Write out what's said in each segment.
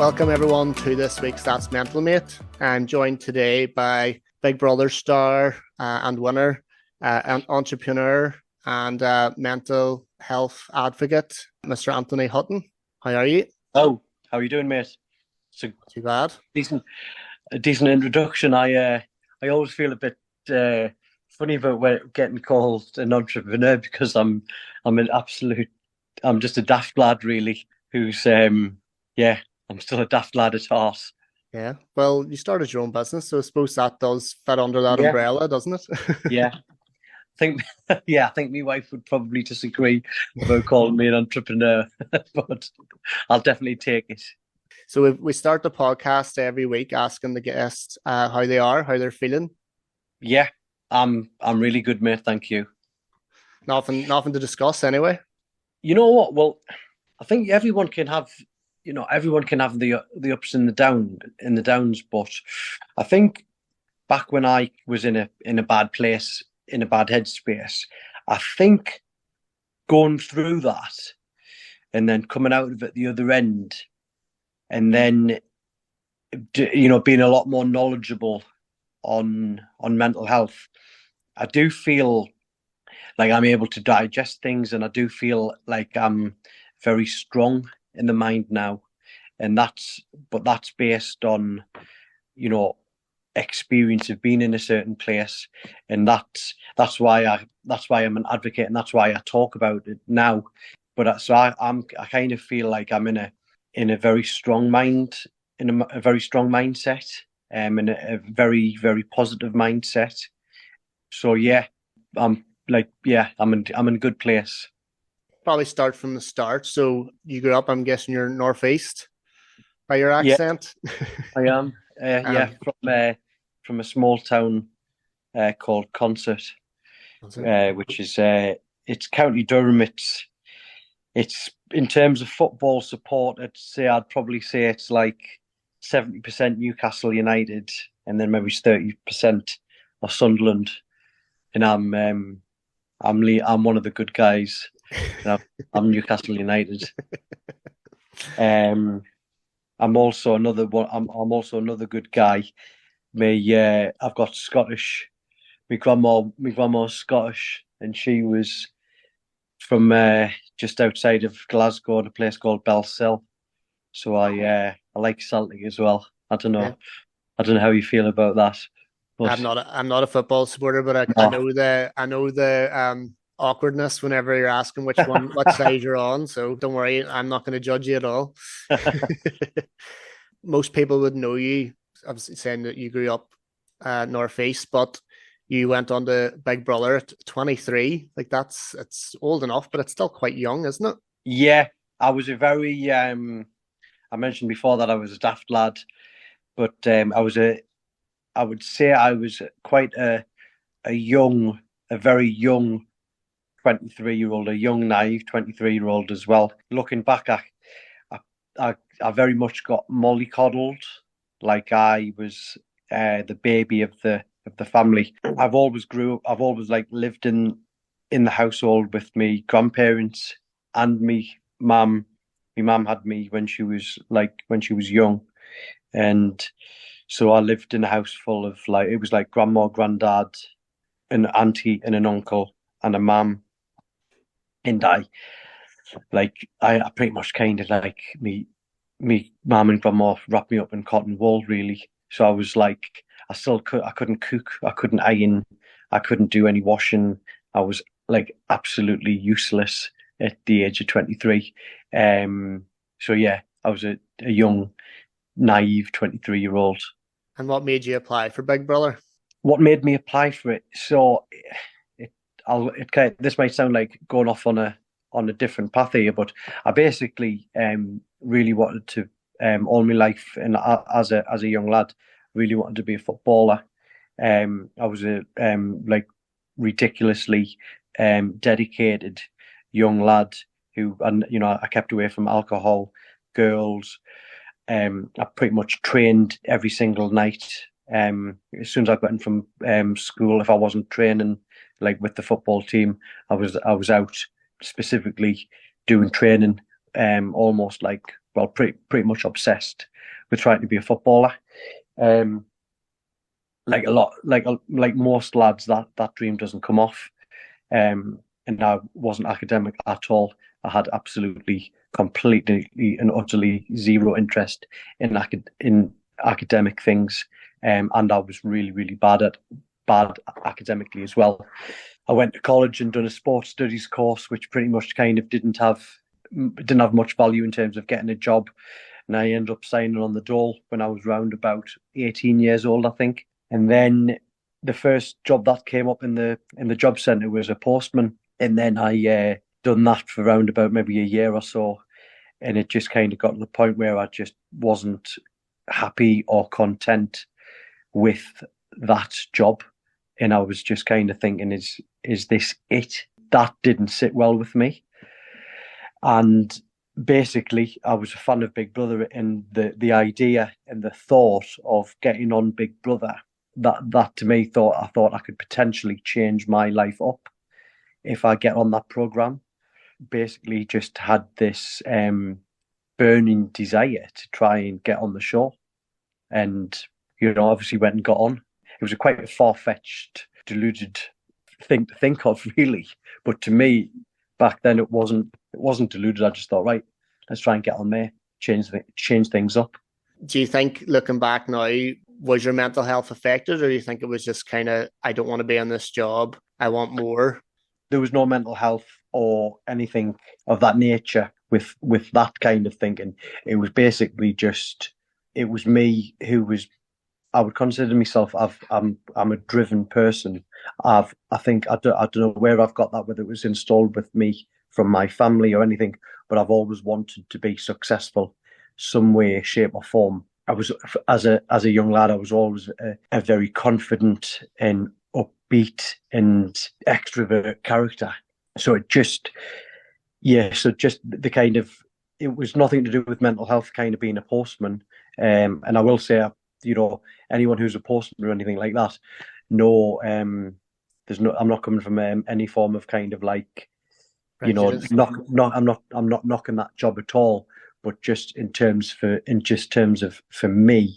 Welcome everyone to this week's That's Mental Mate. I'm joined today by Big Brother star and winner, an entrepreneur and mental health advocate, Mr. Anthony Hutton. How are you? Oh, how are you doing, mate? It's a Too bad. decent introduction. I always feel a bit funny about getting called an entrepreneur because I'm just a daft lad really who's I'm still a daft lad at heart. Yeah. Well, you started your own business, so I suppose that does fit under that Yeah, umbrella, doesn't it? yeah. I think I think my wife would probably disagree about calling me an entrepreneur, but I'll definitely take it. So we start the podcast every week asking the guests how they are, how they're feeling. Yeah, I'm really good, mate. Thank you. Nothing to discuss anyway. You know what? Well, I think everyone can have the ups and the downs, but I think back when I was in a bad place, in a bad headspace, I think going through that and then coming out of it the other end, and then being a lot more knowledgeable on mental health, I do feel like I'm able to digest things, and I do feel like I'm very strong in the mind now, and that's based on you know experience of being in a certain place, and that's why I'm an advocate, and that's why I talk about it now. But I kind of feel like I'm in a very strong mind, in a very strong mindset, in a very very positive mindset. So yeah, I'm in a good place. Probably start from the start. So you grew up, I'm guessing you're northeast by your Yeah, accent. I am. um, From a small town called Concert, was it? which is it's County Durham. It's in terms of football support, I'd probably say it's like 70% Newcastle United, and then maybe 30% of Sunderland. And I'm one of the good guys. And I'm Newcastle United. Um, I'm also another one. I'm also another good guy. I've got Scottish. My grandma's Scottish, and she was from just outside of Glasgow, at a place called Belsill. So I like Celtic as well. I don't Yeah. know. I don't know how you feel about that, but I'm not a football supporter, but I no. know the awkwardness whenever you're asking what side you're on. So don't worry, I'm not going to judge you at all. Most people would know you. I'm saying that you grew up northeast, but you went on to Big Brother at 23. Like it's old enough, but it's still quite young, isn't it? Yeah, I was a very I mentioned before that I was a daft lad, but I would say I was quite a very young 23-year-old, a young naive 23-year-old as well. Looking back, I, I very much got mollycoddled, like I was the baby of the family. I've always like lived in the household with me grandparents and me mum. My mum had me when she was young, and so I lived in a house full of like it was like grandma, granddad, an auntie, and an uncle, and a mum. And I pretty much kind of like me mum and grandma wrapped me up in cotton wool really. So I was like I couldn't cook, I couldn't iron, I couldn't do any washing. I was like absolutely useless at the age of 23. So yeah, I was a young, naive 23-year-old. And what made you apply for Big Brother? What made me apply for it? So this might sound like going off on a different path here, but I basically really wanted to all my life, and as a young lad, really wanted to be a footballer. I was a like ridiculously dedicated young lad who, and I kept away from alcohol, girls. I pretty much trained every single night. As soon as I got in from school, if I wasn't training like with the football team, I was out specifically doing training, almost like pretty much obsessed with trying to be a footballer. Like a lot, like most lads, that dream doesn't come off. And I wasn't academic at all. I had absolutely, completely, and utterly zero interest in academic things, and I was really, really bad academically as well. I went to college and done a sports studies course, which pretty much kind of didn't have much value in terms of getting a job. And I ended up signing on the dole when I was around about 18 years old, I think. And then the first job that came up in the job centre was a postman. And then I done that for around about maybe a year or so. And it just kind of got to the point where I just wasn't happy or content with that job. And I was just kind of thinking, is this it? That didn't sit well with me. And basically, I was a fan of Big Brother, and the idea and the thought of getting on Big Brother, that to me I thought I could potentially change my life up if I get on that program. Basically, just had this burning desire to try and get on the show, and obviously went and got on. It was a quite far-fetched, deluded thing to think of, really, but to me back then it wasn't deluded. I just thought, right, let's try and get on there, change things up. Do you think, looking back now, was your mental health affected, or do you think it was just kind of, I don't want to be in this job, I want more? There was no mental health or anything of that nature with that kind of thinking. It was basically just, it was me who was, I would consider myself, I'm a driven person. I don't know where I've got that, whether it was installed with me from my family or anything, but I've always wanted to be successful some way, shape or form. I was, as a young lad, I was always a very confident and upbeat and extrovert character. So just the kind of, it was nothing to do with mental health, kind of being a postman. And I will say, anyone who's a postman or anything like that, no, I'm not coming from any form of kind of like, Prejudice. I'm not knocking that job at all. But just in terms of for me,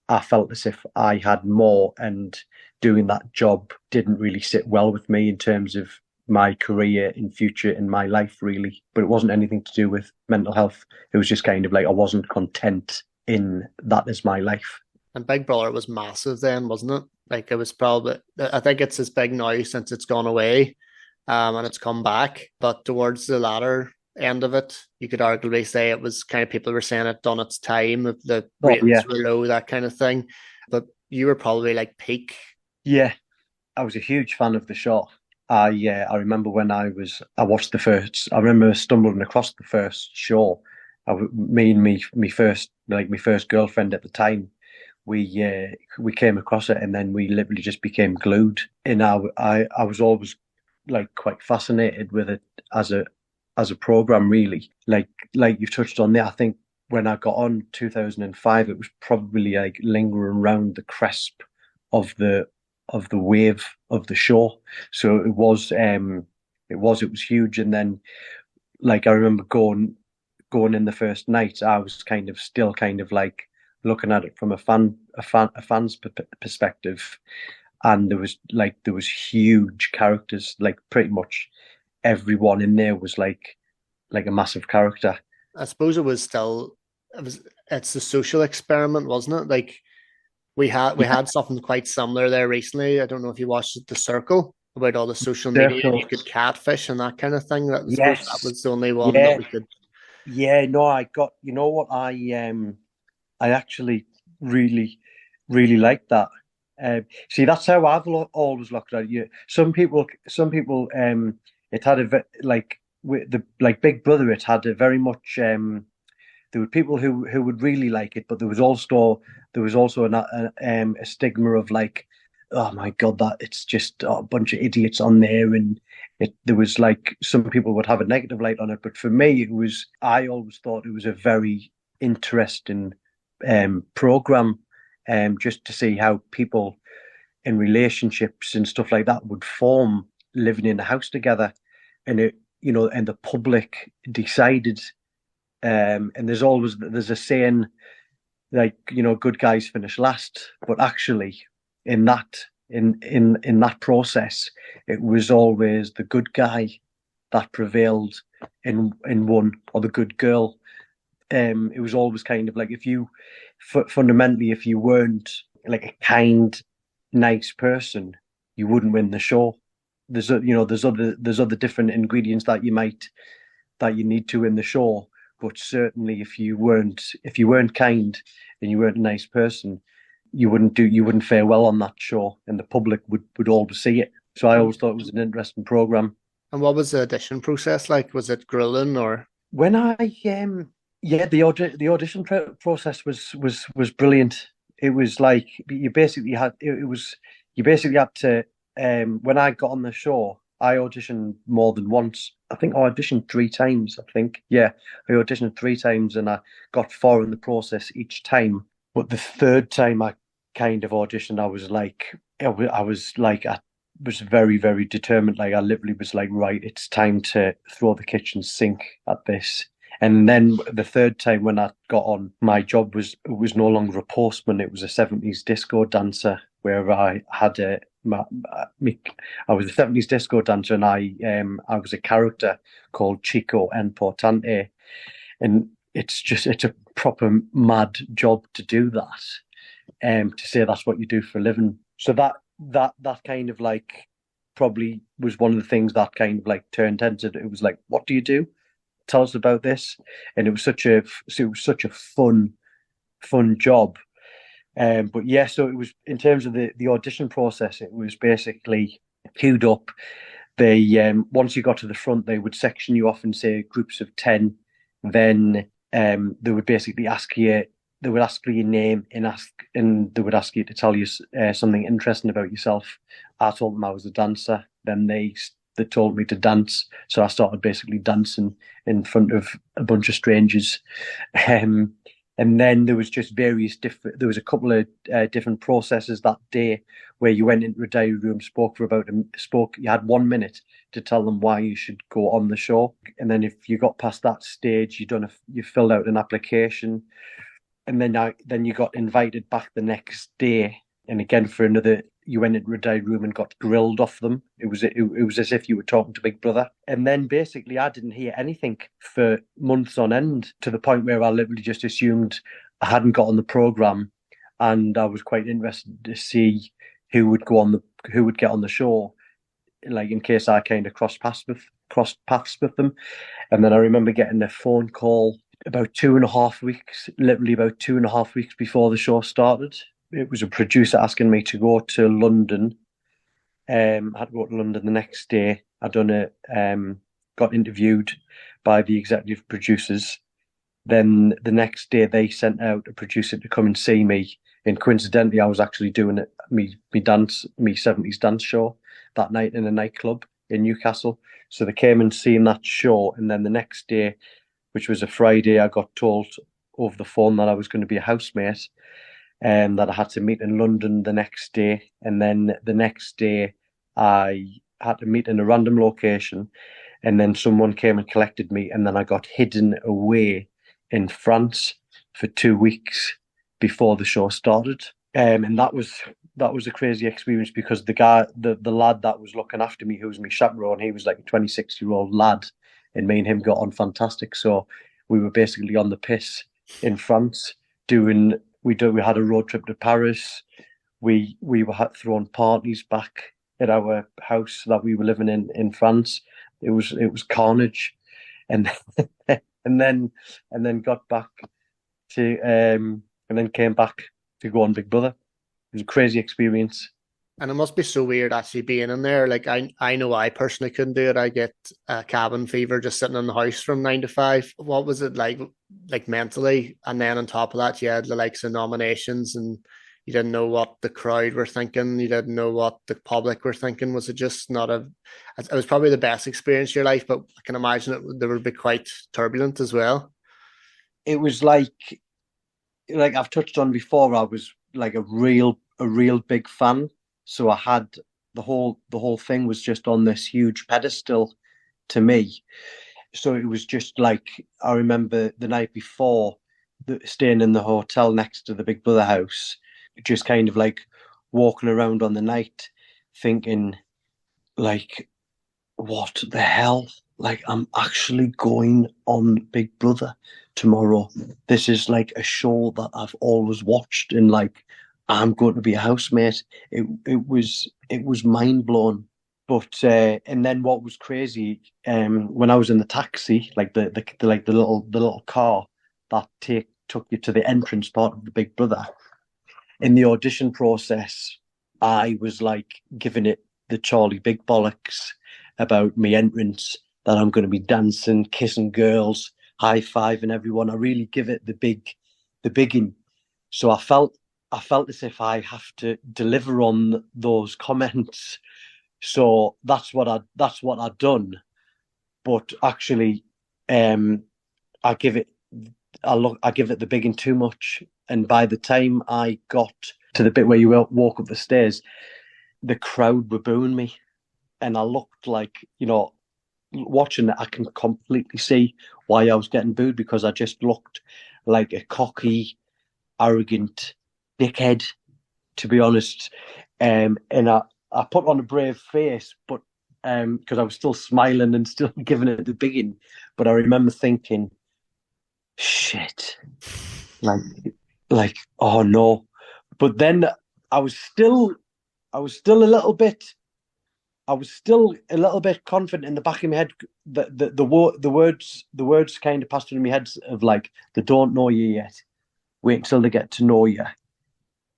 I felt as if I had more, and doing that job didn't really sit well with me in terms of my career in future in my life, really. But it wasn't anything to do with mental health. It was just kind of like I wasn't content in that as my life. And Big Brother was massive then, wasn't it? Like, it was probably, I think it's as big now since it's gone away, and it's come back. But towards the latter end of it, you could arguably say it was kind of, people were saying it done its time, if the ratings were low, that kind of thing. But you were probably like peak. Yeah, I was a huge fan of the show. I remember when I watched the first. I remember stumbling across the first show. Me and my first girlfriend at the time, we came across it, and then we literally just became glued. And I was always like quite fascinated with it as a program, really. Like you've touched on there, I think when I got on 2005, it was probably like lingering around the cresp of the wave of the show. So it was huge. And then, like, I remember going in the first night, I was still like looking at it from a fan's perspective, and there was huge characters. Like, pretty much everyone in there was like a massive character. I suppose it's the social experiment, wasn't it? Like, we had something quite similar there recently. I don't know if you watched The Circle, about all the social media, and you could catfish and that kind of thing. Yes. That was the only one that we could. Yeah, no, I got, what, I actually really, really liked that. See, that's how I've always looked at it. Some people, it had like Big Brother. It had a very much. There were people who would really like it, but there was also a stigma of like, oh my God, that it's just a bunch of idiots on there, and there was like, some people would have a negative light on it, but for me, I always thought it was a very interesting program, just to see how people in relationships and stuff like that would form living in a house together, and and the public decided And there's a saying like, good guys finish last, but actually in that process, it was always the good guy that prevailed in one, or the good girl. It was always kind of like, if you fundamentally, if you weren't like a kind, nice person, you wouldn't win the show. There's other different ingredients that you need to win the show, but certainly if you weren't kind and you weren't a nice person, you wouldn't fare well on that show, and the public would always see it. So I always thought it was an interesting program. And what was the audition process like? Was it grilling or? When I yeah, the audition process was brilliant. It was like you basically had it was you basically had to when I got on the show, I auditioned more than once. I think I auditioned 3 times. I think, yeah, I auditioned 3 times, and I got 4 in the process each time. But the third time I kind of auditioned, I was very, very determined. Like, I literally was like, right, it's time to throw the kitchen sink at this. And then the third time when I got on, my job was no longer a postman; it was a 70s disco dancer, where I had I was a 70s disco dancer, and I was a character called Chico Importante, and it's a proper mad job to do that, to say that's what you do for a living. So that kind of like probably was one of the things that kind of like turned heads. It was like, what do you do? Tell us about this. And it was such a fun job. But yeah, so it was, in terms of the audition process, it was basically queued up. They once you got to the front, they would section you off and say groups of 10. Then they would basically ask you. They would ask for your name, and they would ask you to tell you something interesting about yourself. I told them I was a dancer. Then they told me to dance, so I started basically dancing in front of a bunch of strangers. And then there was just various different. There was a couple of different processes that day, where you went into a diary room, spoke. You had 1 minute to tell them why you should go on the show, and then if you got past that stage, you filled out an application, and then you got invited back the next day, and again for another. You went into a diary room and got grilled off them. It was as if you were talking to Big Brother. And then basically I didn't hear anything for months on end, to the point where I literally just assumed I hadn't got on the programme, and I was quite interested to see who would get on the show, like in case I kind of crossed paths with them. And then I remember getting a phone call about 2.5 weeks, literally about 2.5 weeks before the show started. It was a producer asking me to go to London. I had to go to London the next day. Got interviewed by the executive producers. Then the next day they sent out a producer to come and see me. And coincidentally, I was actually doing me 70s dance show that night in a nightclub in Newcastle. So they came and seen that show. And then the next day, which was a Friday, I got told over the phone that I was going to be a housemate, and that I had to meet in London the next day. And then the next day I had to meet in a random location, and then someone came and collected me, and then I got hidden away in France for 2 weeks before the show started. And that was a crazy experience, because the lad that was looking after me, who was my chaperone, he was like a 26-year-old lad, and me and him got on fantastic. So we were basically on the piss in France doing. We had a road trip to Paris. We were throwing parties back at our house that we were living in France. It was carnage, and and then got back to and then came back to go on Big Brother. It was a crazy experience. And it must be so weird actually being in there. Like, I know I personally couldn't do it. I get cabin fever just sitting in the house from 9 to 5. What was it like mentally? And then on top of that, you had the likes of nominations, and you didn't know what the crowd were thinking. You didn't know what the public were thinking. Was it just not a? It was probably the best experience of your life, but I can imagine they would be quite turbulent as well. It was like I've touched on before. I was like a real big fan. So I had the whole thing was just on this huge pedestal to me. So it was just like, I remember the night before, staying in the hotel next to the Big Brother house, just kind of like walking around on the night, thinking like, what the hell? Like, I'm actually going on Big Brother tomorrow. This is like a show that I've always watched, and like, I'm going to be a housemate. It was mind blowing. But and then what was crazy, when I was in the taxi, like the little car that took you to the entrance part of the Big Brother. In the audition process, I was like giving it the Charlie Big Bollocks about me entrance, that I'm going to be dancing, kissing girls, high fiving everyone. I really give it the bigging. So I felt as if I have to deliver on those comments. So that's what I'd done. But actually, um, I give it I give it the bigging too much. And by the time I got to the bit where you walk up the stairs, the crowd were booing me, and I looked like, watching it, I can completely see why I was getting booed, because I just looked like a cocky, arrogant dickhead, to be honest. And I put on a brave face, but because I was still smiling and still giving it the bigging. But I remember thinking, shit, like, oh no. But then I was still, I was still a little bit I was still a little bit confident in the back of my head. The words kind of passed through my head of like, they don't know you yet. Wait until they get to know you,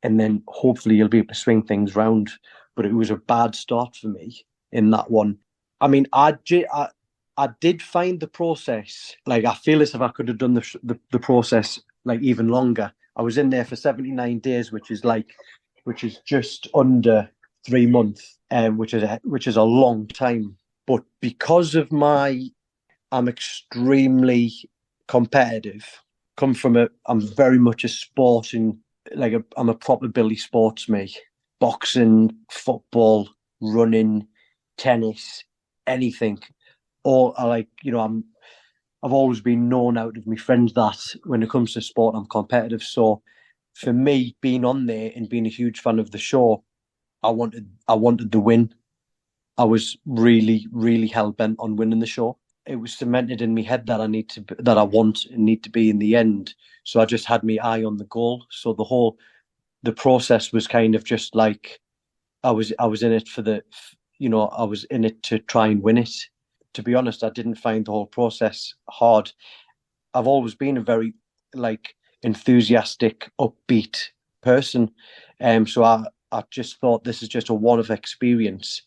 and then hopefully you'll be able to swing things round. But it was a bad start for me in that one. I mean, I did find the process, like, I feel as if I could have done the process like even longer. I was in there for 79 days, which is just under 3 months, which is a long time. But because of I'm extremely competitive. I'm very much a sporting, I'm a proper Billy sports me. Boxing, football, running, tennis, anything. Or I like, I've always been known out of my friends that when it comes to sport, I'm competitive. So for me, being on there and being a huge fan of the show, I wanted the win. I was really, really hell bent on winning the show. It was cemented in my head that I want and need to be in the end. So I just had my eye on the goal. So the process was kind of just like, I was in it I was in it to try and win it. To be honest, I didn't find the whole process hard. I've always been a very like enthusiastic, upbeat person. So I just thought this is just a one-off experience.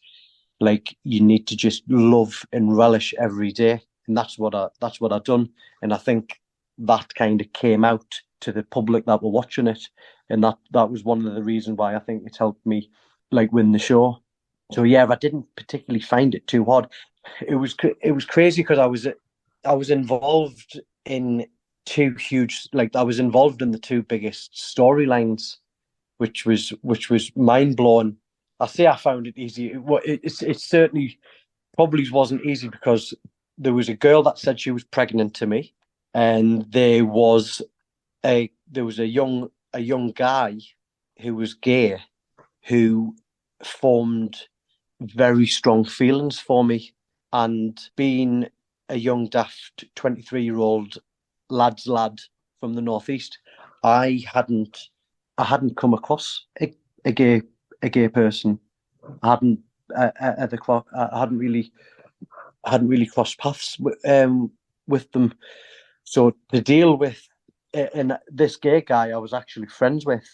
Like, you need to just love and relish every day, and that's what I've done. And I think that kind of came out to the public that were watching it, and that was one of the reasons why I think it's helped me like win the show. So yeah, I didn't particularly find it too hard. It was crazy because I was involved in I was involved in the two biggest storylines, which was mind blowing. I say I found it easy. It certainly probably wasn't easy, because there was a girl that said she was pregnant to me, and there was a young guy who was gay, who formed very strong feelings for me. And being a young daft 23-year-old lad's lad from the northeast, I hadn't come across a gay person. I hadn't at the clock. I hadn't really crossed paths with them. So to deal with, and this gay guy I was actually friends with,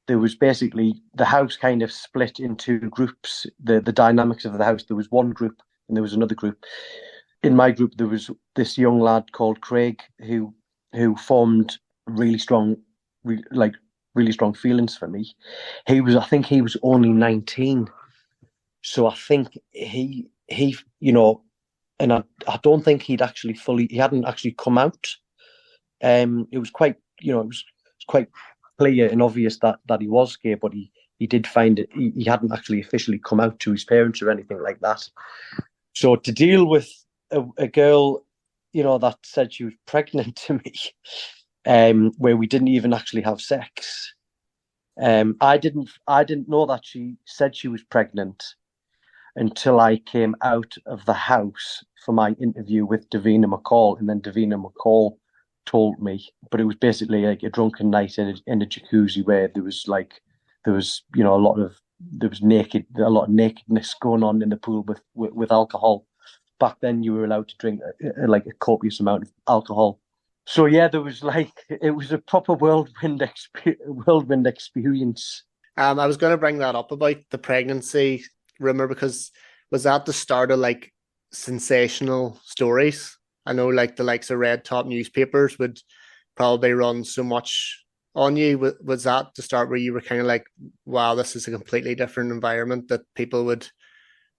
there was basically the house kind of split into groups. The dynamics of the house. There was one group and there was another group. In my group, there was this young lad called Craig who formed really strong, really strong feelings for me. I think he was only 19, so I think and I don't think he hadn't actually come out. It was quite, it was quite clear and obvious that he was gay, but he did find it. He hadn't actually officially come out to his parents or anything like that. So to deal with a girl, that said she was pregnant to me, where we didn't even actually have sex. I didn't know that she said she was pregnant until I came out of the house for my interview with Davina McCall, and then Davina McCall told me. But it was basically like a drunken night in a jacuzzi where there was a lot of nakedness going on in the pool with alcohol. Back then, you were allowed to drink like a copious amount of alcohol. So yeah, it was a proper whirlwind experience. I was going to bring that up about the pregnancy rumor because was that the start of like sensational stories? I know like the likes of red top newspapers would probably run so much on you. Was that the start where you were kind of like, wow, this is a completely different environment that people would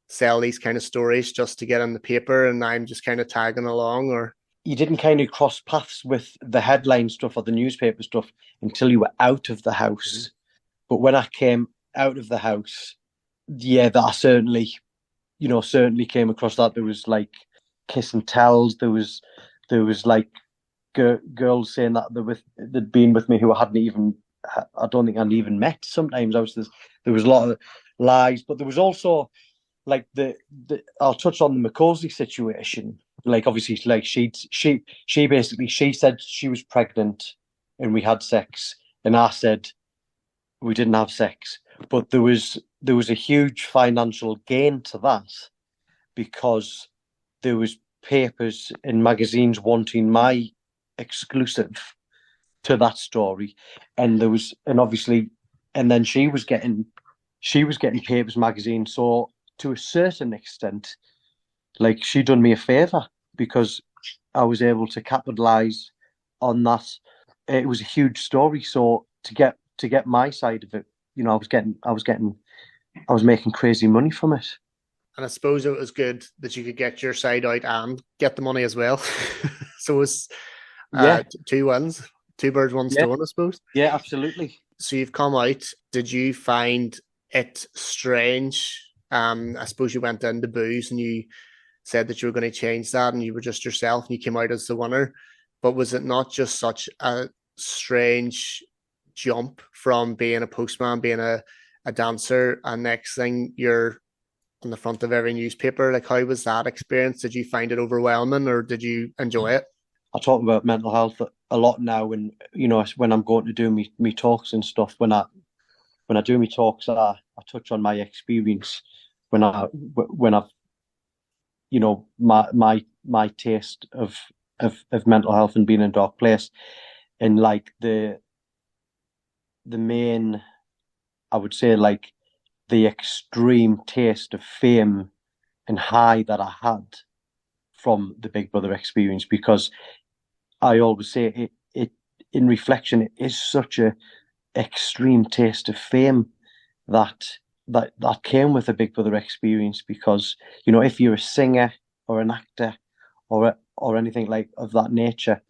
sell these kind of stories just to get in the paper and I'm just kind of tagging along? Or You didn't kind of cross paths with the headline stuff or the newspaper stuff until you were out of the house. But when I came out of the house, yeah, that I certainly came across that. There was like kiss and tells. There was like girls saying that they'd been with me who I hadn't even. I don't think I'd even met. Sometimes there was a lot of lies, but there was also like I'll touch on the McCausey situation. Like obviously, like she basically she said she was pregnant and we had sex, and I said we didn't have sex. But there was a huge financial gain to that because there was papers and magazines wanting my exclusive to that story, and obviously, and then she was getting papers, magazines. So to a certain extent, like she done me a favor because I was able to capitalize on that. It was a huge story, so to get my side of it, I was making crazy money from it. and I suppose it was good that you could get your side out and get the money as well. So it was Yeah, two wins, two birds, one yeah, stone, I suppose. yeah, absolutely. So you've come out. Did you find it strange? I suppose you went into booze and you said that you were going to change that and you were just yourself and you came out as the winner. But was it not just such a strange jump from being a postman, being a dancer, and next thing you're on the front of every newspaper? Like, how was that experience? Did you find it overwhelming or did you enjoy it? I talk about mental health a lot now, and when I'm going to do me talks and stuff. When I do me talks, I touch on my experience when I've my taste of mental health and being in a dark place, and like the main, I would say, like the extreme taste of fame and high that I had from the Big Brother experience, because I always say it in reflection, it is such a extreme taste of fame that that came with the Big Brother experience. Because if you're a singer or an actor or anything like of that nature,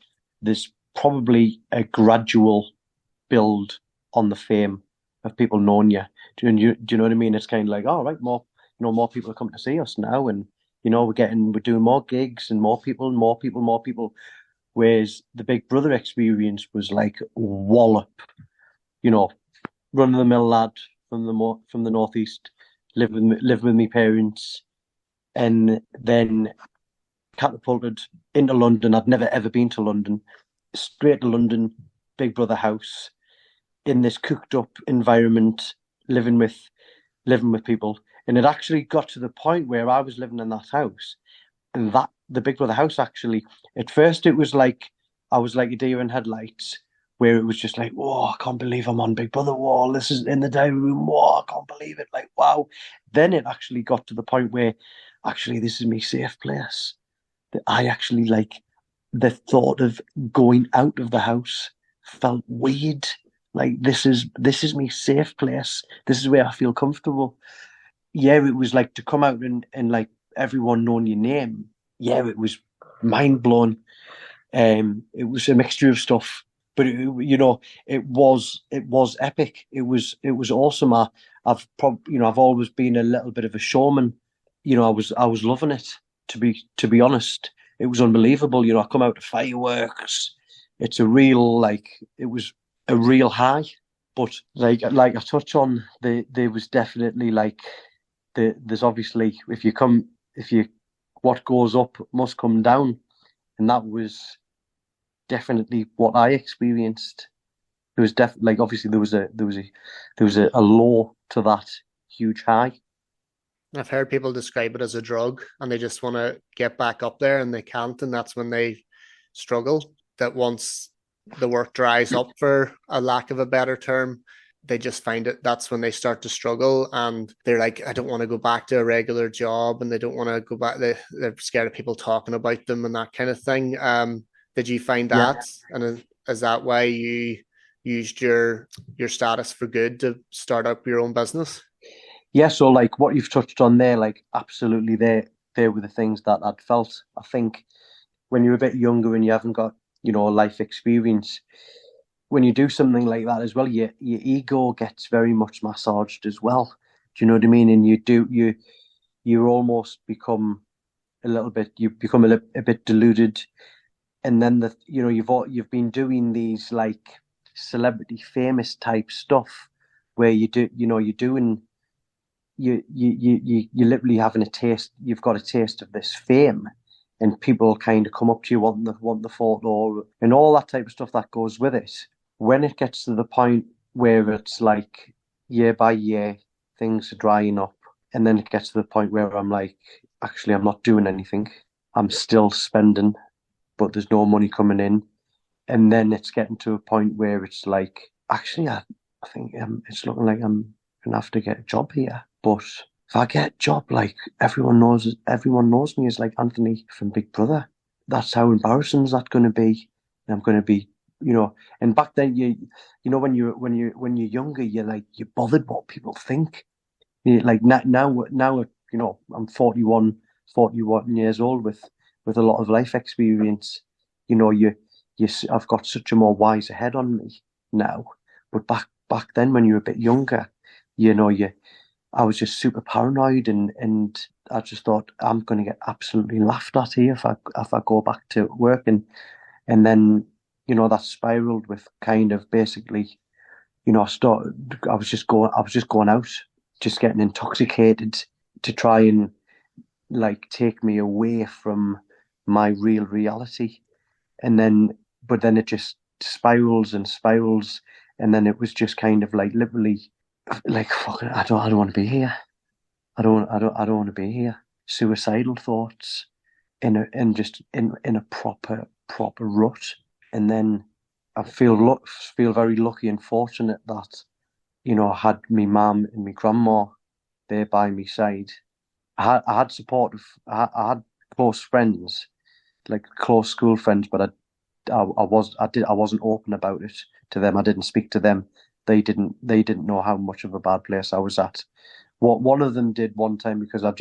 there's probably a gradual build on the fame of people knowing you. Do you know what I mean? It's kind of like, all right, more people are coming to see us now, and we're doing more gigs and more people and more people, more people. Whereas the Big Brother experience was like wallop, run of the mill lad from the northeast, live with my parents, and then catapulted into London. I'd never ever been to London. Straight to London, Big Brother house, in this cooked up environment, living with people. And it actually got to the point where I was living in that house, and that the Big Brother house actually, at first it was like I was like a deer in headlights, where it was just like, whoa, I can't believe I'm on Big Brother wall. This is in the dining room. Whoa, I can't believe it. Like, wow. Then it actually got to the point where actually this is my safe place. That I actually like the thought of going out of the house felt weird. Like this is my safe place. This is where I feel comfortable. Yeah, it was like to come out and like everyone knowing your name. Yeah, it was mind blowing. It was a mixture of stuff, but it was epic. It was awesome. I've always been a little bit of a showman. I was loving it, to be honest. it was unbelievable. You know, I come out of fireworks. It's a real it was a real high. But like I touch on, there was definitely there's obviously if you what goes up must come down, and that was definitely what I experienced. There was definitely obviously there was a low to that huge high. I've heard people describe it as a drug and they just want to get back up there and they can't. And that's when they struggle. That once the work dries up, for a lack of a better term, they just find it. That's when they start to struggle and they're like, I don't want to go back to a regular job and they don't want to go back. They're scared of people talking about them and that kind of thing. Did you find Yeah. that? And is that why you used your status for good to start up your own business? Yeah, so like what you've touched on there, like absolutely there were the things that I'd felt. I think when you're a bit younger and you haven't got, life experience, when you do something like that as well, your ego gets very much massaged as well. Do you know what I mean? And you almost become a bit deluded, and then you've been doing these like celebrity famous type stuff where you're doing you literally having a taste. You've got a taste of this fame, and people kind of come up to you want the photo and all that type of stuff that goes with it. When it gets to the point where it's like year by year things are drying up, and then it gets to the point where I'm like, actually, I'm not doing anything. I'm still spending, but there's no money coming in, and then it's getting to a point where it's like, actually, I think it's looking like I'm gonna have to get a job here. But if I get a job, like everyone knows me as like Anthony from Big Brother. That's how embarrassing is that going to be. And I'm going to be, And back then, when you're younger, you're bothered what people think. Like now, I'm 41 years old with a lot of life experience. I've got such a more wiser head on me now. But back then, when you were a bit younger, I was just super paranoid, and I just thought I'm going to get absolutely laughed at here if I go back to work, and then that spiraled with kind of basically, I was just going out, just getting intoxicated to try and like take me away from my real reality, but then it just spirals and spirals, and then it was just kind of like literally like fuck it, I don't want to be here. I don't want to be here. Suicidal thoughts in a proper rut, and then I feel very lucky and fortunate that I had my mum and my grandma there by my side. I had supportive, I had close friends, like close school friends, but I wasn't open about it to them. I didn't speak to them. They didn't know how much of a bad place I was at. What one of them did one time, because I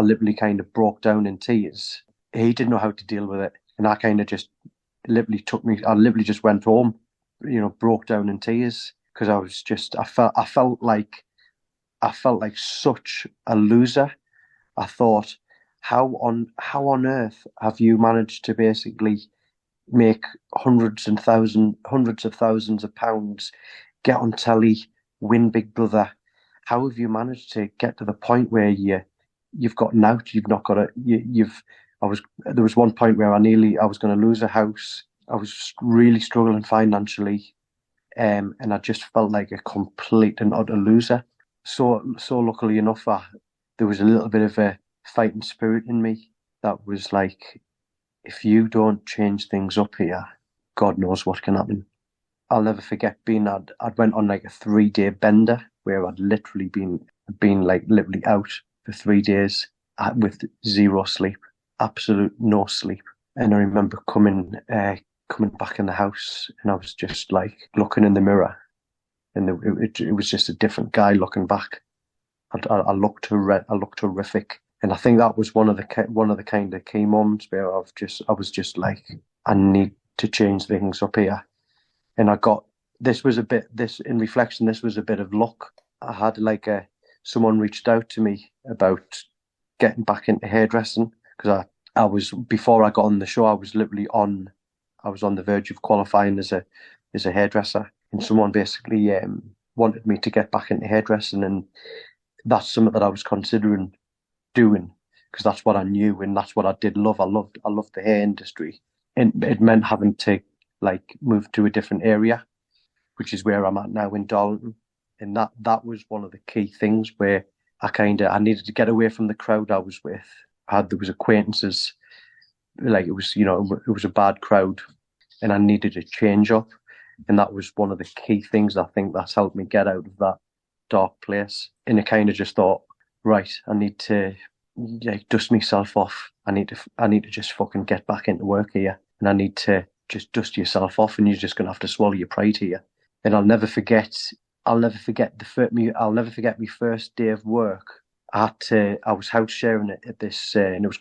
literally kind of broke down in tears. He didn't know how to deal with it, and I kind of just literally I literally just went home, broke down in tears because I felt like such a loser. I thought, how on earth have you managed to basically make hundreds of thousands of pounds, get on telly, win Big Brother? How have you managed to get to the point where you've gotten out? You've not got a you've. There was one point where I was going to lose a house. I was really struggling financially, and I just felt like a complete and utter loser. So luckily enough, there was a little bit of a fighting spirit in me that was like, if you don't change things up here, God knows what can happen. I'll never forget I'd went on like a 3-day bender where I'd literally been like literally out for 3 days with zero sleep, absolute no sleep. And I remember coming back in the house, and I was just like looking in the mirror, and it was just a different guy looking back. I looked horrific, and I think that was one of the kind of key moments where I was just like, I need to change things up here. And this was a bit of luck. I had someone reached out to me about getting back into hairdressing, because before I got on the show, I was on the verge of qualifying as a hairdresser, and someone basically wanted me to get back into hairdressing, and that's something that I was considering doing because that's what I knew and that's what I did love. I loved the hair industry, and it meant having to like move to a different area, which is where I'm at now in Darlington, and that was one of the key things where I needed to get away from the crowd I was with. There was acquaintances, like it was a bad crowd, and I needed a change up, and that was one of the key things I think that's helped me get out of that dark place. And I kind of just thought, right, I need to dust myself off. I need to just fucking get back into work here, and I need to just dust yourself off, and you're just gonna have to swallow your pride here. And I'll never forget. I'll never forget my first day of work. I was house sharing it at this, and it was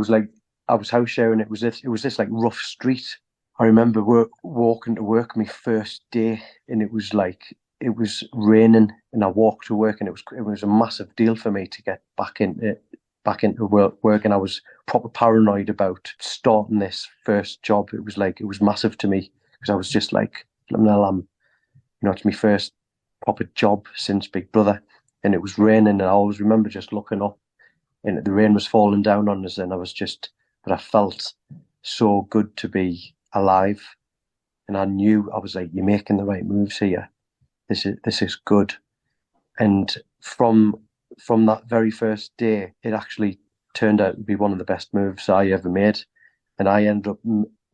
like I was house sharing. It was this like rough street. I remember walking to work my first day, and it was raining, and I walked to work, and it was a massive deal for me to get back into work, and I was proper paranoid about starting this first job. It was massive to me because I was just like, it's my first proper job since Big Brother, and it was raining, and I always remember just looking up, and the rain was falling down on us, and but I felt so good to be alive, and I knew I was like, you're making the right moves here. This is good, and from that very first day, it actually turned out to be one of the best moves I ever made, and I ended up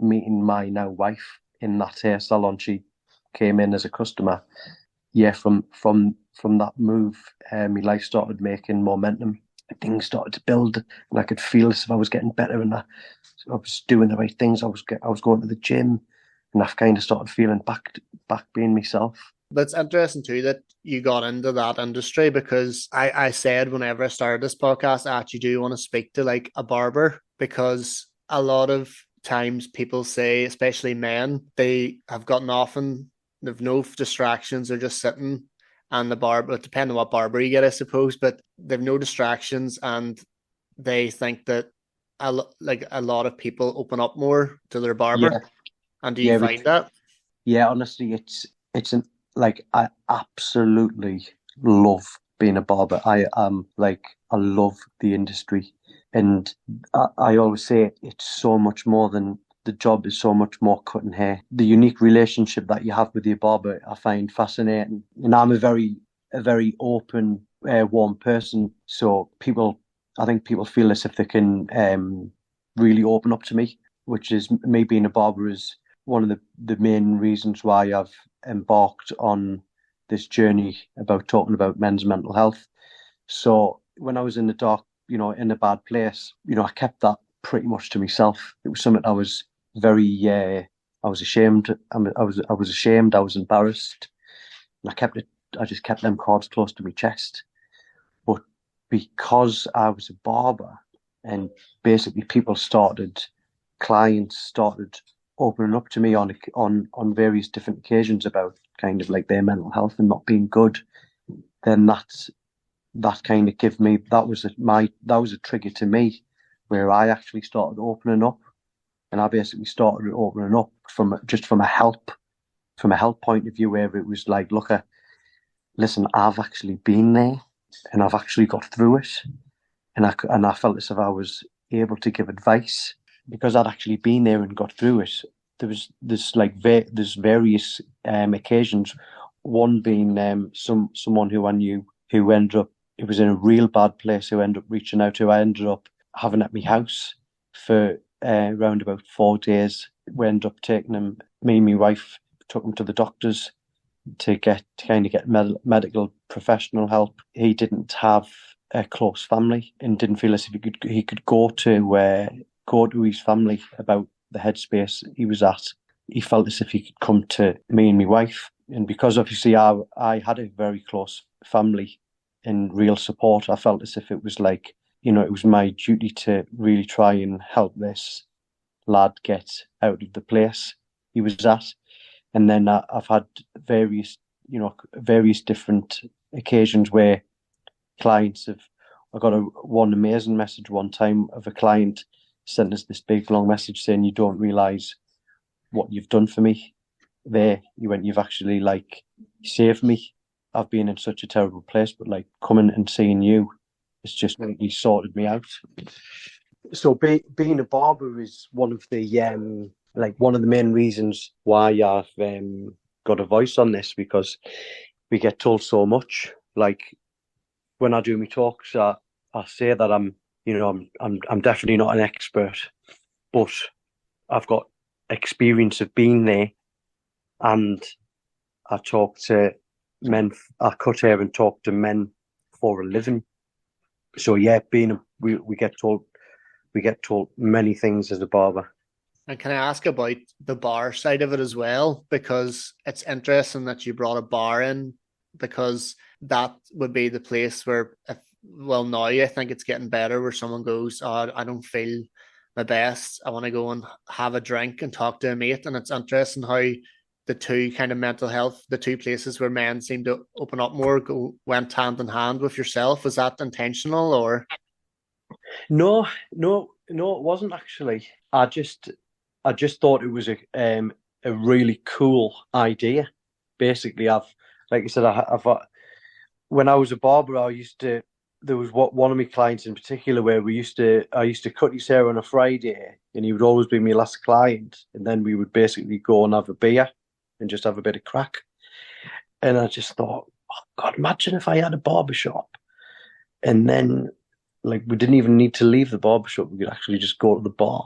meeting my now wife in that hair salon. She came in as a customer. Yeah, from that move, my life started making momentum. Things started to build, and I could feel as if I was getting better, and I was doing the right things. I was going to the gym, and I kind of started feeling back being myself. But it's interesting too that you got into that industry, because I said whenever I started this podcast, I actually do want to speak to like a barber, because a lot of times people say, especially men, they have gotten off and they've no distractions. They're just sitting, and the barber, depending on what barber you get, I suppose, but they've no distractions, and they think that a lot of people open up more to their barber. Yeah, And do you yeah, find that? yeah. Honestly, it's an like I absolutely love being a barber. I love the industry, and I always say it's so much more than the job is so much more cutting hair. The unique relationship that you have with your barber, I find fascinating. And I'm a very open, warm person. So I think people feel as if they can really open up to me, which is me being a barber is one of the main reasons why I've embarked on this journey about talking about men's mental health. So when I was in the dark, in a bad place, I kept that pretty much to myself. It was something I was I was ashamed. I was ashamed. I was embarrassed, and I just kept them cards close to my chest. But because I was a barber, and basically clients started opening up to me on various different occasions about kind of like their mental health and not being good, then that kind of gave me that was a trigger to me where I actually started opening up, and I basically started opening up from a help point of view, where it was like, listen, I've actually been there, and I've actually got through it, and I felt as if I was able to give advice because I'd actually been there and got through it. There's various occasions. One being someone who I knew who ended up, it was in a real bad place, who ended up reaching out to. I ended up having at my house for around about 4 days. We ended up taking him. Me and my wife took him to the doctors to get medical professional help. He didn't have a close family and didn't feel as if he could go to his family about the headspace he was at. He felt as if he could come to me and my wife, and because obviously I had a very close family and real support, I felt as if it was like, it was my duty to really try and help this lad get out of the place he was at. And then I've had various different occasions where clients have I got one amazing message one time of a client sent us this big long message saying, "You don't realise what you've done for me." There, you went, "You've actually like saved me. I've been in such a terrible place, but like coming and seeing you, it's just really sorted me out." So being a barber is one of the one of the main reasons why I've got a voice on this, because we get told so much. Like when I do my talks, I say that I'm definitely not an expert, but I've got experience of being there, and I talk to men. I cut hair and talk to men for a living. So yeah, we get told many things as a barber. And can I ask about the bar side of it as well? Because it's interesting that you brought a bar in, because that would be the place where, if, well, now I think it's getting better where someone goes, "Oh, I don't feel my best. I want to go and have a drink and talk to a mate." And it's interesting how the two kind of mental health, the two places where men seem to open up more, went hand in hand with yourself. Was that intentional or? No, no, it wasn't actually. I just thought it was a really cool idea. Basically, like I said, I've when I was a barber, I used to. There was one of my clients in particular where I used to cut his hair on a Friday, and he would always be my last client, and then we would basically go and have a beer and just have a bit of crack. And I just thought, oh God, imagine if I had a barber shop, and then like we didn't even need to leave the barber shop; we could actually just go to the bar.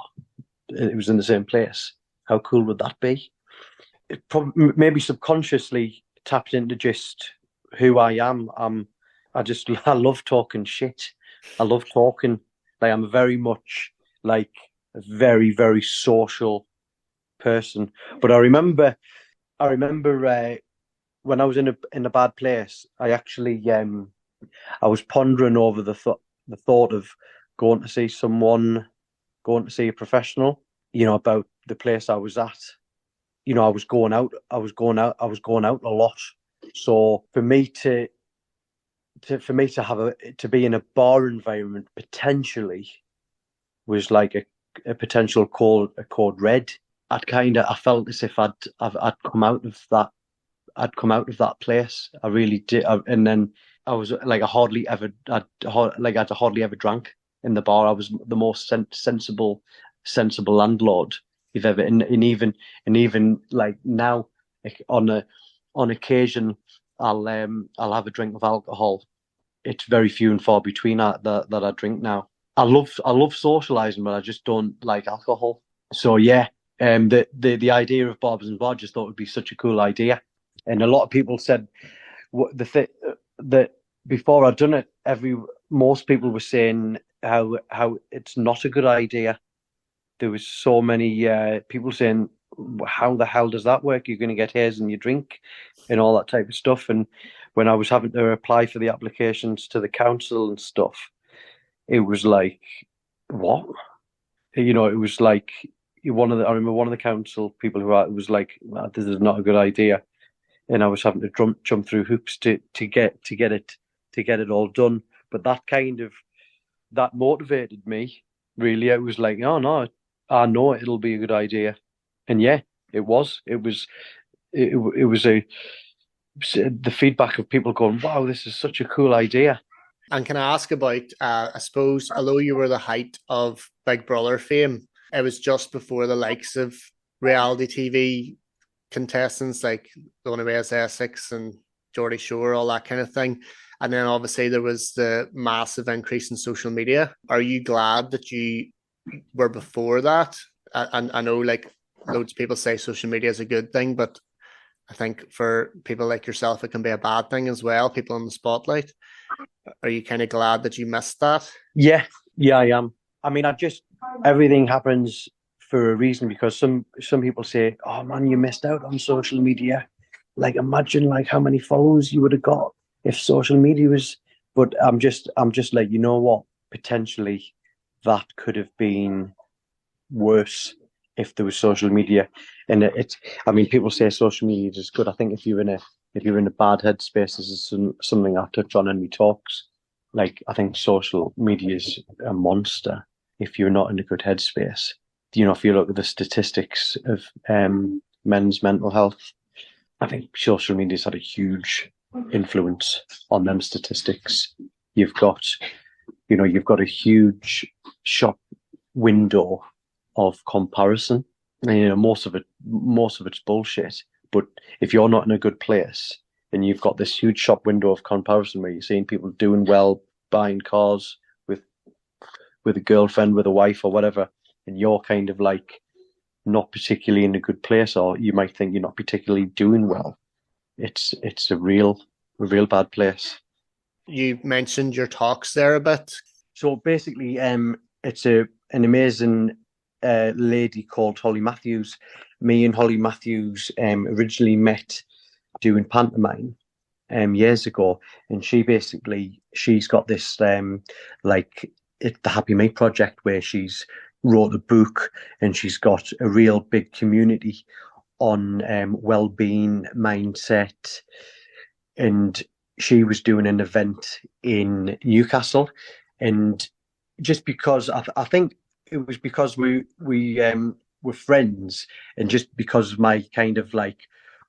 It was in the same place. How cool would that be? It probably maybe subconsciously tapped into just who I am. I love talking shit. I love talking. Like I'm very much like a very very social person. But I remember when I was in a bad place. I actually I was pondering over the thought of going to see someone, going to see a professional. About the place I was at. I was going out. I was going out a lot. So for me to be in a bar environment potentially was like a potential code red. I felt as if I'd come out of that. I'd come out of that place. I really did. And then I was like, I'd hardly ever drank in the bar. I was the most sensible landlord you've ever. And even like now, like, on occasion, I'll have a drink of alcohol. It's very few and far between that I drink now. I love socializing, but I just don't like alcohol. So yeah, the idea of barbers and bar just thought it would be such a cool idea, and a lot of people said that before I'd done it, most people were saying how it's not a good idea. There was so many people saying, "How the hell does that work? You're going to get hairs in your drink, and all that type of stuff." And when I was having to apply for the applications to the council and stuff, it was like, what? It was like I remember one of the council people it was like, "This is not a good idea," and I was having to jump through hoops to get it all done. But that motivated me. Really, it was like, oh no, I know it'll be a good idea, and yeah, it was. It was the feedback of people going, "Wow, this is such a cool idea." And can I ask about, I suppose, although you were the height of Big Brother fame, it was just before the likes of reality TV contestants like the Only Way is Essex and Geordie Shore, all that kind of thing. And then obviously there was the massive increase in social media. Are you glad that you were before that? And I know like loads of people say social media is a good thing, but I think for people like yourself, it can be a bad thing as well, people in the spotlight. Are you kind of glad that you missed that? Yeah, I am. I mean, everything happens for a reason, because some people say, "Oh man, you missed out on social media. Like, imagine like how many followers you would have got if social media was." But I'm just like, you know what? Potentially, that could have been worse if there was social media. And I mean, people say social media is good. I think if you're in a bad headspace, this is something I touch on in my talks. like I think social media is a monster if you're not in a good headspace. If you look at the statistics of men's mental health, I think social media's had a huge influence on them statistics. You've got a huge shop window of comparison. And, most of it's bullshit. But if you're not in a good place, then you've got this huge shop window of comparison where you're seeing people doing well, buying cars with a girlfriend, with a wife, or whatever, and you're kind of like not particularly in a good place, or you might think you're not particularly doing well. It's a real bad place. You mentioned your talks there a bit. So basically, it's an amazing lady called Holly Matthews. Me and Holly Matthews originally met doing pantomime years ago, and she's got this the Happy Mate project where she's wrote a book, and she's got a real big community on well-being, mindset, and she was doing an event in Newcastle, and just because I think it was because we were friends, and just because of my kind of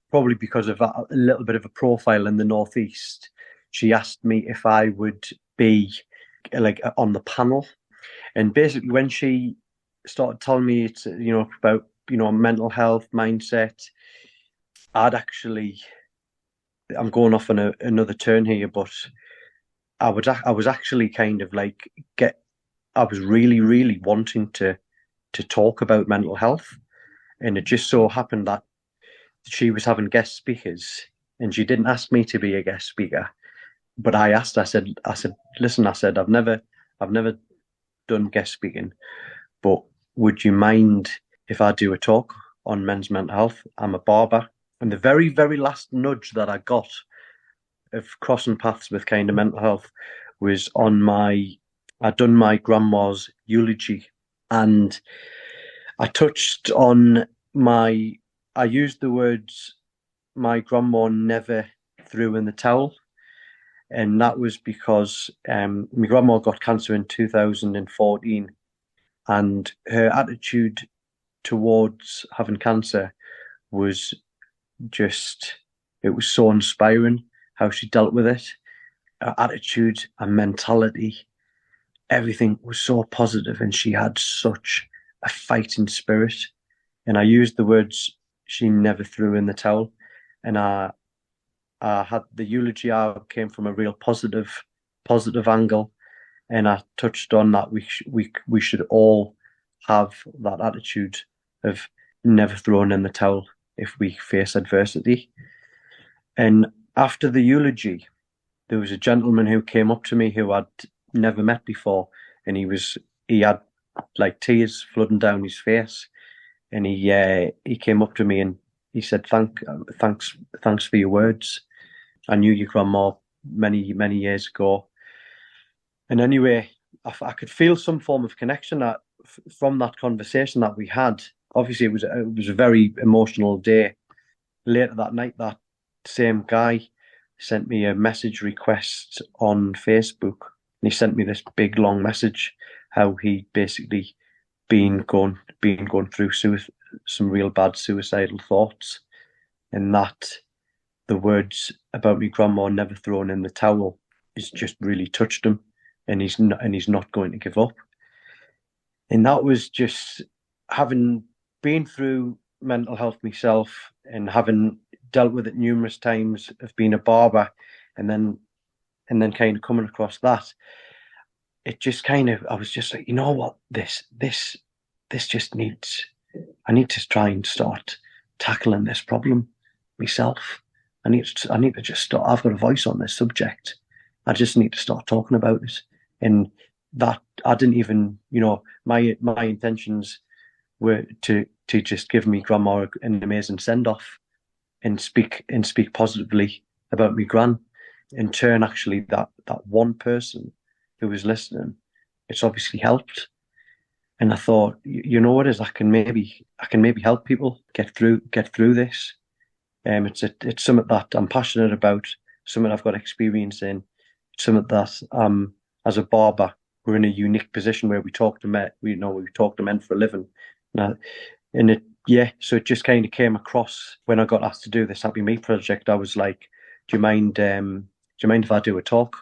probably because of a little bit of a profile in the Northeast, she asked me if I would be on the panel. And basically when she started telling me about mental health, mindset, I'm going off on another turn here, but I was actually kind of I was really, really wanting to talk about mental health, and it just so happened that she was having guest speakers, and she didn't ask me to be a guest speaker, but I asked. I said, listen, I said, I've never done guest speaking, but would you mind if I do a talk on men's mental health? I'm a barber. And the very, very last nudge that I got of crossing paths with kind of mental health was I'd done my grandma's eulogy, and I touched on I used the words, my grandma never threw in the towel. And that was because my grandma got cancer in 2014, and her attitude towards having cancer was it was so inspiring how she dealt with it. Her attitude and mentality, everything was so positive, and she had such a fighting spirit. And I used the words, she never threw in the towel. And I had the eulogy, I came from a real positive angle, and I touched on that we should all have that attitude of never throwing in the towel if we face adversity. And after the eulogy, there was a gentleman who came up to me who I'd never met before, and he had tears flooding down his face, and he came up to me and he said, thanks for your words. I knew your grandma many, many years ago. And anyway, I could feel some form of connection from that conversation that we had. Obviously, it was a very emotional day. Later that night, that same guy sent me a message request on Facebook, and he sent me this big long message how he basically been going through some real bad suicidal thoughts, and that the words about me grandma never throwing in the towel has just really touched him, and he's not going to give up. And that was just, having been through mental health myself and having dealt with it numerous times, of being a barber, and then kind of coming across that, it just kind of, I was just like, you know what, this just needs, I need to try and start tackling this problem myself. I need to just start. I've got a voice on this subject. I just need to start talking about it. And that, I didn't even, my intentions were to just give me grandma an amazing send off, and speak positively about me gran. In turn, actually, that one person who was listening, it's obviously helped. And I thought, you know what it is, I can maybe help people get through this. It's something that I'm passionate about, something I've got experience in, something that as a barber, we're in a unique position where we talk to men, we talk to men for a living. And it, yeah, so it just kind of came across when I got asked to do this Happy Meat project. I was like, "Do you mind? Do you mind if I do a talk?"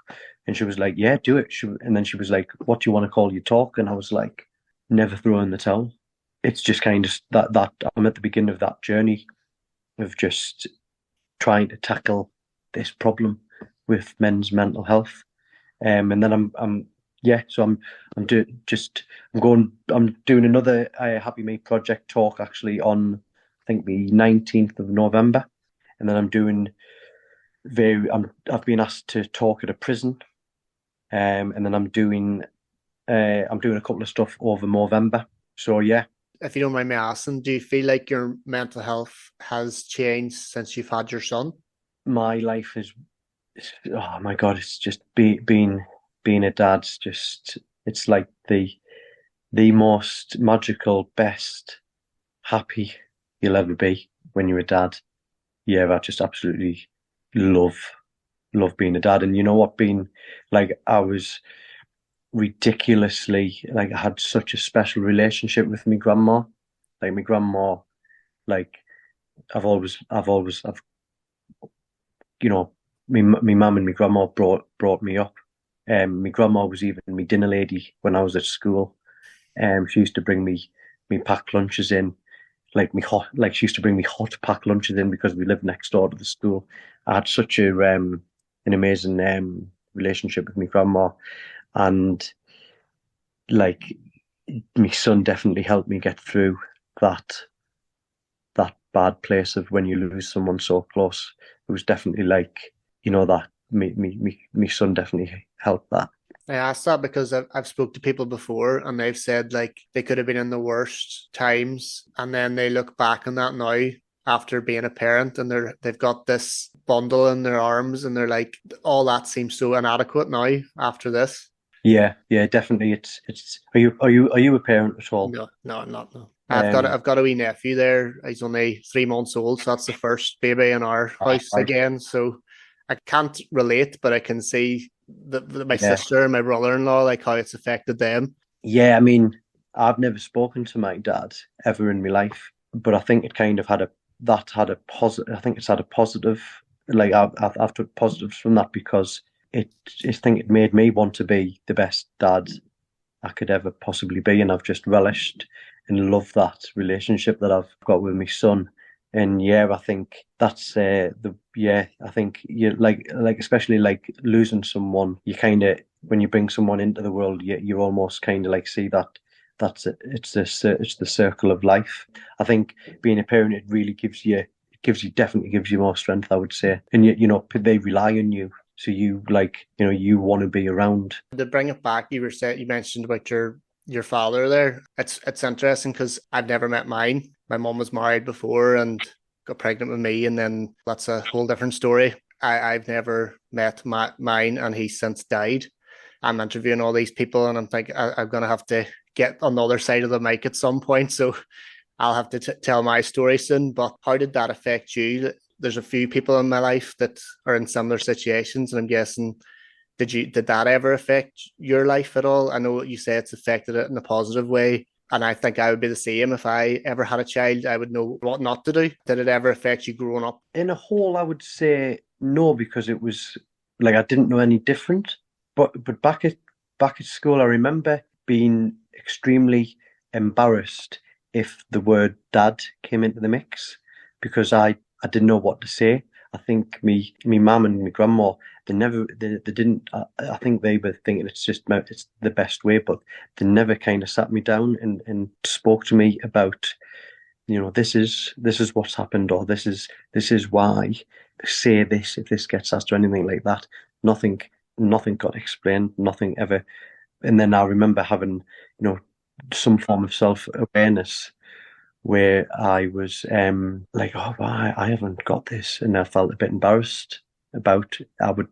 And she was like, "Yeah, do it." And then she was like, "What do you want to call your talk?" And I was like, "Never throw in the towel." It's just kind of that I'm at the beginning of that journey of just trying to tackle this problem with men's mental health. And then I'm yeah, so I'm do, just I'm doing another Happy Meat project talk actually on I think the 19th of November, and then I've been asked to talk at a prison, and then I'm doing a couple of stuff over November. So yeah, If you don't mind me asking, do you feel like your mental health has changed since you've had your son? my life is oh my god, it's just being a dad's just it's like the most magical, best, happy you'll ever be when you're a dad. Yeah, I just absolutely love being a dad. And you know what, being like I was ridiculously like I had such a special relationship with my grandma. Like my grandma, like I've you know, my mum and my grandma brought me up. My grandma was even my dinner lady when I was at school. She used to bring me packed lunches in, like she used to bring me hot packed lunches in because we lived next door to the school. I had such a an amazing relationship with my grandma, and like my son definitely helped me get through that bad place of when you lose someone so close. It was definitely like that me son definitely helped that. I asked that because I've spoke to people before and they've said like they could have been in the worst times and then they look back on that now after being a parent and they've got this bundle in their arms and they're like all that seems so inadequate now after this. Yeah, definitely. It's. Are you a parent at all? No, no, I'm not. No, Um, I've got a wee nephew there. He's only 3 months old, so that's the first baby in our house right. again. So I can't relate, but I can see my Yeah, sister and my brother-in-law like how it's affected them. yeah. I mean, I've never spoken to my dad ever in my life, but I think it kind of had a positive. I think it's had a positive. Like I've took positives from that because it. I think it made me want to be the best dad I could ever possibly be, and I've just relished and loved that relationship that I've got with my son. And yeah, I think that's I think you like especially like losing someone, you kind of when you bring someone into the world, you almost kind of like see that that's it. It's the circle of life. I think being a parent, it really definitely gives you more strength, I would say. And they rely on you, so you you want to be around. To bring it back, you mentioned about your father there. It's interesting because I've never met mine. My mom was married before and got pregnant with me, and then that's a whole different story. I've never met mine, and he's since died. I'm interviewing all these people, and I'm thinking I'm gonna have to get on the other side of the mic at some point. So I'll have to tell my story soon. But how did that affect you? There's a few people in my life that are in similar situations, and I'm guessing did that ever affect your life at all? I know you say it's affected it in a positive way. And I think I would be the same if I ever had a child. I would know what not to do. Did it ever affect you growing up? In a whole, I would say no, because it was like I didn't know any different. But back at school, I remember being extremely embarrassed if the word dad came into the mix because I didn't know what to say. I think me mum and my grandma they didn't I think they were thinking it's the best way, but they never kind of sat me down and spoke to me about this is what's happened, or this is why. Say this if this gets asked or anything like that. Nothing, nothing got explained. Nothing ever. And then I remember having, some form of self awareness where I was like, oh, I haven't got this, and I felt a bit embarrassed about. I would,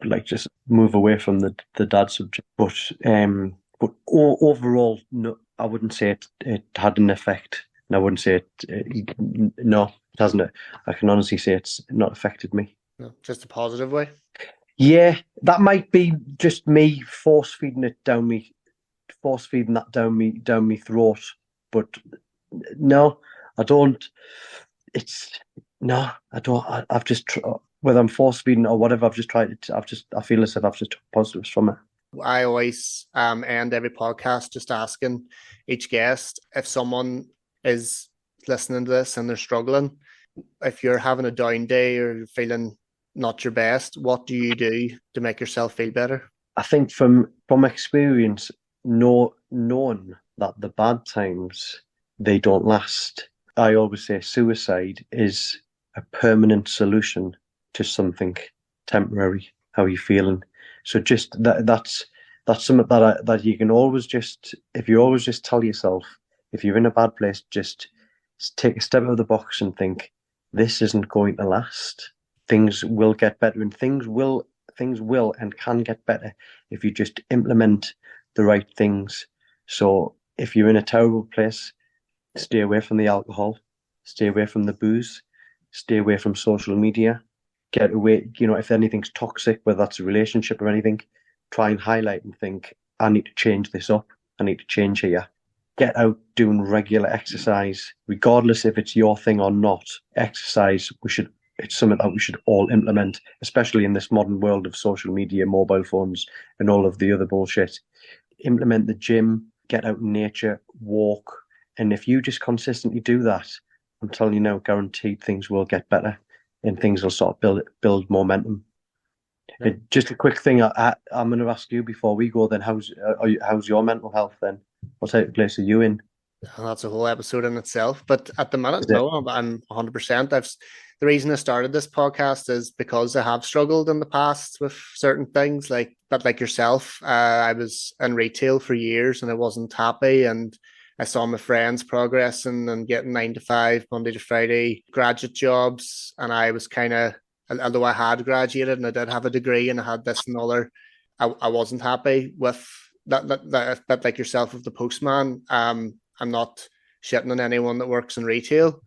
like just move away from the dad subject, but overall, no, I wouldn't say it had an effect, and I wouldn't say no, it hasn't. I can honestly say it's not affected me. No, just a positive way. Yeah, that might be just me force feeding that down me throat. But no, I don't. It's no, I don't. I've just whether I'm force feeding or whatever. I've just tried it. I feel as if I've just took positives from it. I always end every podcast just asking each guest if someone is listening to this and they're struggling, if you're having a down day or you're feeling not your best, what do you do to make yourself feel better? I think from experience, knowing that the bad times, they don't last. I always say suicide is a permanent solution to something temporary. How are you feeling? So just that's something that you can always just, if you always just tell yourself, if you're in a bad place, just take a step out of the box and think, this isn't going to last. Things will get better, and things will and can get better if you just implement the right things. So if you're in a terrible place, stay away from the alcohol, stay away from the booze, stay away from social media, get away, if anything's toxic, whether that's a relationship or anything, try and highlight and think, I need to change this up. I need to change here. Get out doing regular exercise, regardless if it's your thing or not. Exercise, it's something that we should all implement, especially in this modern world of social media, mobile phones, and all of the other bullshit. Implement the gym, get out in nature, walk. And if you just consistently do that, I'm telling you now, guaranteed things will get better and things will sort of build momentum. Yeah. Just a quick thing I'm going to ask you before we go then, how's your mental health then? What type of place are you in? That's a whole episode in itself. But at the minute, no, I'm 100%. The reason I started this podcast is because I have struggled in the past with certain things, like yourself. I was in retail for years and I wasn't happy, and I saw my friends progressing and getting 9 to 5, Monday to Friday graduate jobs, and I was kind of, although I had graduated and I did have a degree and I had this and other, I wasn't happy with that. But like yourself with the postman, I'm not shitting on anyone that works in retail.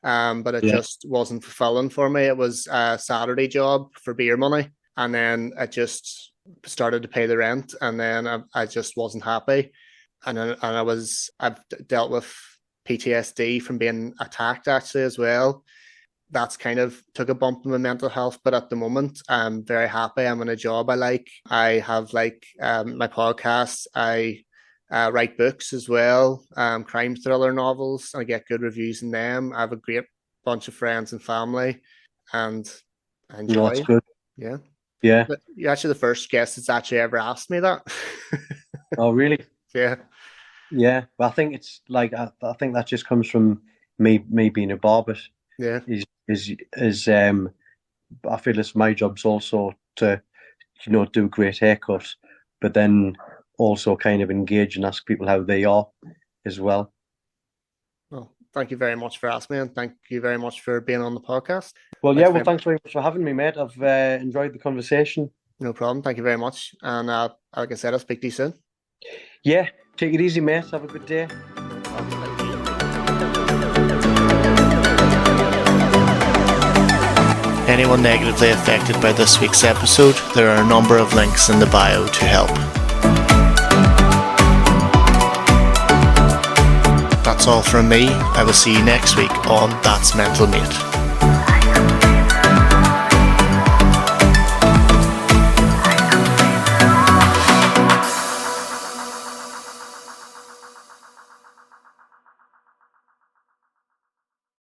But it just wasn't fulfilling for me. It was a Saturday job for beer money, and then it just started to pay the rent, and then I just wasn't happy. And I've dealt with PTSD from being attacked actually as well. That's kind of took a bump in my mental health, but at the moment I'm very happy. I'm in a job I like. I have my podcasts. I write books as well, crime thriller novels. I get good reviews in them. I have a great bunch of friends and family, and I enjoy. That's good. Yeah. But you're actually the first guest that's actually ever asked me that. Oh, really? Yeah. Yeah. Well, I think it's like I think that just comes from me being a barber. Yeah. I feel it's my job's also to do a great haircut, but then also kind of engage and ask people how they are as well. Well, thank you very much for asking me, and thank you very much for being on the podcast. Well, thanks very much for having me, mate. I've enjoyed the conversation. No problem. Thank you very much. And like I said, I'll speak to you soon. Yeah, take it easy, mate. Have a good day. Anyone negatively affected by this week's episode, there are a number of links in the bio to help. That's all from me. I will see you next week on That's Mental Mate.